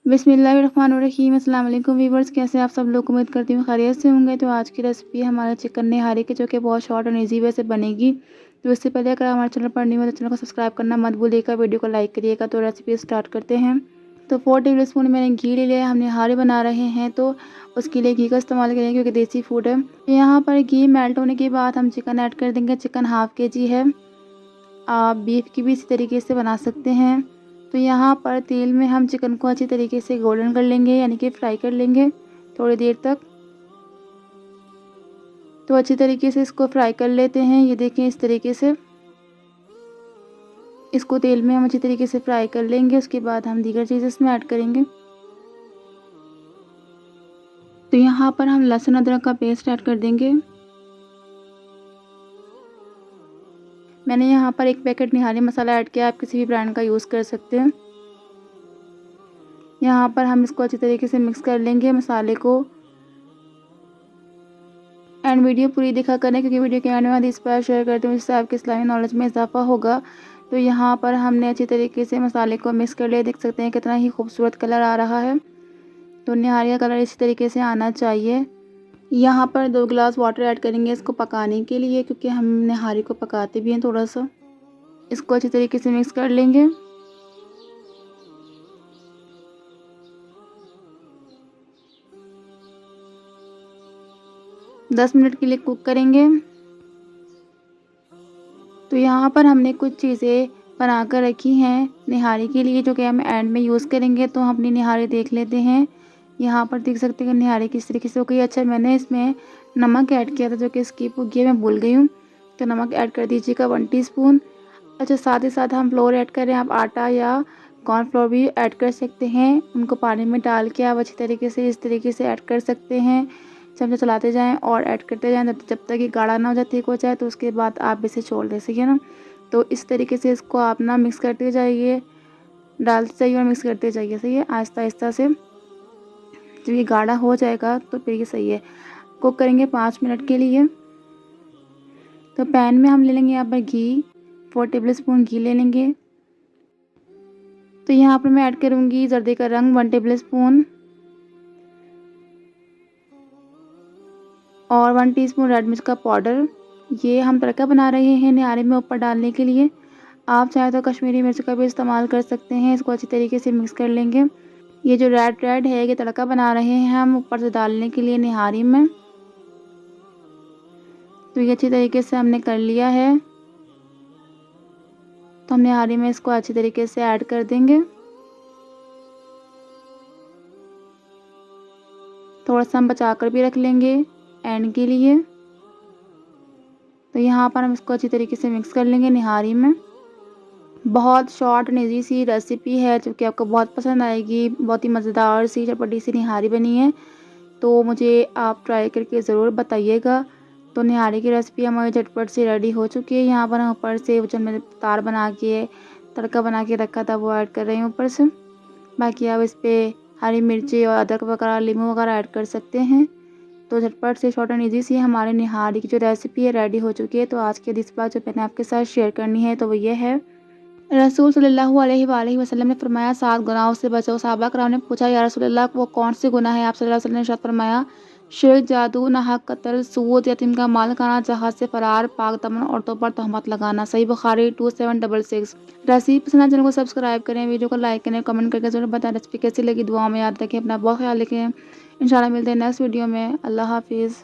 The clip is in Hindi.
बिस्मिल्लाहिर्रहमानिर्रहीम। अस्सलाम वालेकुम वीवर्स, कैसे आप सब लोग? उम्मीद करती हूँ खैरियत से होंगे। तो आज की रेसिपी हमारे चिकन निहारी की, जो कि बहुत शॉर्ट और ईजी वे से बनेगी। तो इससे पहले अगर हमारे चैनल पर न्यू है तो चैनल को सब्सक्राइब करना मत भूलिएगा, वीडियो को लाइक करिएगा। तो रेसिपी स्टार्ट करते हैं। तो 4 टेबल स्पून मैंने घी ले लिया। हम निहारी बना रहे हैं तो उसके लिए घी का इस्तेमाल करेंगे, क्योंकि देसी फूड है। यहाँ पर घी मेल्ट होने के बाद हम चिकन ऐड कर देंगे। चिकन हाफ kg है। आप बीफ की भी इसी तरीके से बना सकते हैं। तो यहाँ पर तेल में हम चिकन को अच्छी तरीके से गोल्डन कर लेंगे, यानी कि फ्राई कर लेंगे थोड़ी देर तक। तो अच्छी तरीके से इसको फ्राई कर लेते हैं। ये देखें, इस तरीके से इसको तेल में हम अच्छी तरीके से फ्राई कर लेंगे। उसके बाद हम दीगर चीज़ें इसमें ऐड करेंगे। तो यहाँ पर हम लहसुन अदरक का पेस्ट ऐड कर देंगे। मैंने यहाँ पर 1 पैकेट निहारी मसाला ऐड किया, आप किसी भी ब्रांड का यूज़ कर सकते हैं। यहाँ पर हम इसको अच्छी तरीके से मिक्स कर लेंगे मसाले को। एंड वीडियो पूरी देखा करें, क्योंकि वीडियो के एंड में हदीस पर शेयर करते हैं, जिससे आपके इस्लामी नॉलेज में इजाफा होगा। तो यहाँ पर हमने अच्छी तरीके से मसाले को मिक्स कर लिया। देख सकते हैं कितना ही खूबसूरत कलर आ रहा है। तो निहारी का कलर इसी तरीके से आना चाहिए। यहाँ पर 2 गिलास वाटर ऐड करेंगे इसको पकाने के लिए, क्योंकि हम निहारी को पकाते भी हैं थोड़ा सा। इसको अच्छी तरीके से मिक्स कर लेंगे। दस मिनट के लिए कुक करेंगे। तो यहाँ पर हमने कुछ चीज़ें बना कर रखी हैं निहारी के लिए, जो कि हम एंड में यूज़ करेंगे। तो हम अपनी निहारी देख लेते हैं। यहाँ पर देख सकते हैं कि निहारी किस तरीके से हो गई। अच्छा, मैंने इसमें नमक ऐड किया था, जो कि स्किप हो गया, मैं भूल गई हूँ। तो नमक ऐड कर दीजिएगा 1 टीस्पून। अच्छा, साथ ही साथ हम फ्लोर ऐड कर रहे हैं। आप आटा या कॉर्नफ्लोर भी ऐड कर सकते हैं। उनको पानी में डाल के आप अच्छी तरीके से इस तरीके से ऐड कर सकते हैं। चमचा चलाते जाएं और ऐड करते जाएं जब तक ये गाढ़ा ना हो जाए, ठीक हो जाए। तो उसके बाद आप इसे छोड़ दे सके ना। तो इस तरीके से इसको आप ना मिक्स करते जाइए, डालते जाइए और मिक्स करते जाइए। सही है, आहिस्ता आहिस्ता से। जब ये गाढ़ा हो जाएगा तो फिर ये सही है। कुक करेंगे 5 मिनट के लिए। तो पैन में हम ले लेंगे यहाँ पर घी, 4 टेबल स्पून घी ले लेंगे। तो यहाँ पर मैं ऐड करूँगी जर्दे का रंग 1 टेबल स्पून और 1 टीस्पून रेड मिर्च का पाउडर। ये हम तड़का बना रहे हैं निहारी में ऊपर डालने के लिए। आप चाहे तो कश्मीरी मिर्च का भी इस्तेमाल कर सकते हैं। इसको अच्छी तरीके से मिक्स कर लेंगे। ये जो रेड है, ये तड़का बना रहे हैं हम ऊपर से डालने के लिए निहारी में। तो ये अच्छी तरीके से हमने कर लिया है। तो हम निहारी में इसको अच्छी तरीके से ऐड कर देंगे। थोड़ा सा हम बचा कर भी रख लेंगे एंड के लिए। तो यहाँ पर हम इसको अच्छी तरीके से मिक्स कर लेंगे निहारी में। बहुत शॉर्ट एंड ईजी सी रेसिपी है, जो कि आपको बहुत पसंद आएगी। बहुत ही मज़ेदार सी चटपटी सी निहारी बनी है। तो मुझे आप ट्राई करके ज़रूर बताइएगा। तो निहारी की रेसिपी हमारी झटपट से रेडी हो चुकी है। यहाँ पर हम ऊपर से जो मैंने तार बना के तड़का बना के रखा था, वो ऐड कर रही हूँ ऊपर से। बाकी आप इस पर हरी मिर्ची और अदरक वगैरह, नींबू वगैरह ऐड कर सकते हैं। तो झटपट से शॉर्ट एंड ईजी सी हमारे निहारी की जो रेसिपी है रेडी हो चुकी है। तो आज के दिस बात जो मैंने आपके साथ शेयर करनी है, तो वो ये है। रसूल सल्लल्लाहु अलैहि वसल्लम ने फरमाया, 7 गुनाहों से बचो। सहाबा कराम ने पूछा, या रसूलल्लाह, वो कौन से गुनाह है? आप सल्लल्लाहु अलैहि वसल्लम ने इरशाद फरमाया, शिर्क, जादू, नाहक कत्ल, सूद, यतीम का माल खाना, जहाज से फरार, पाक दमन औरतों पर तहमत लगाना। सही बुखारी 2766। रेसिपी पसंद है चैनल को सब्सक्राइब करें, वीडियो को लाइक करें, कमेंट करके जरूर बताएं रेसिपी कैसी लगी। दुआ में याद रखें, अपना बहुत ख्याल रखें। इंशाल्लाह मिलते हैं नेक्स्ट वीडियो में। अल्लाह हाफिज़।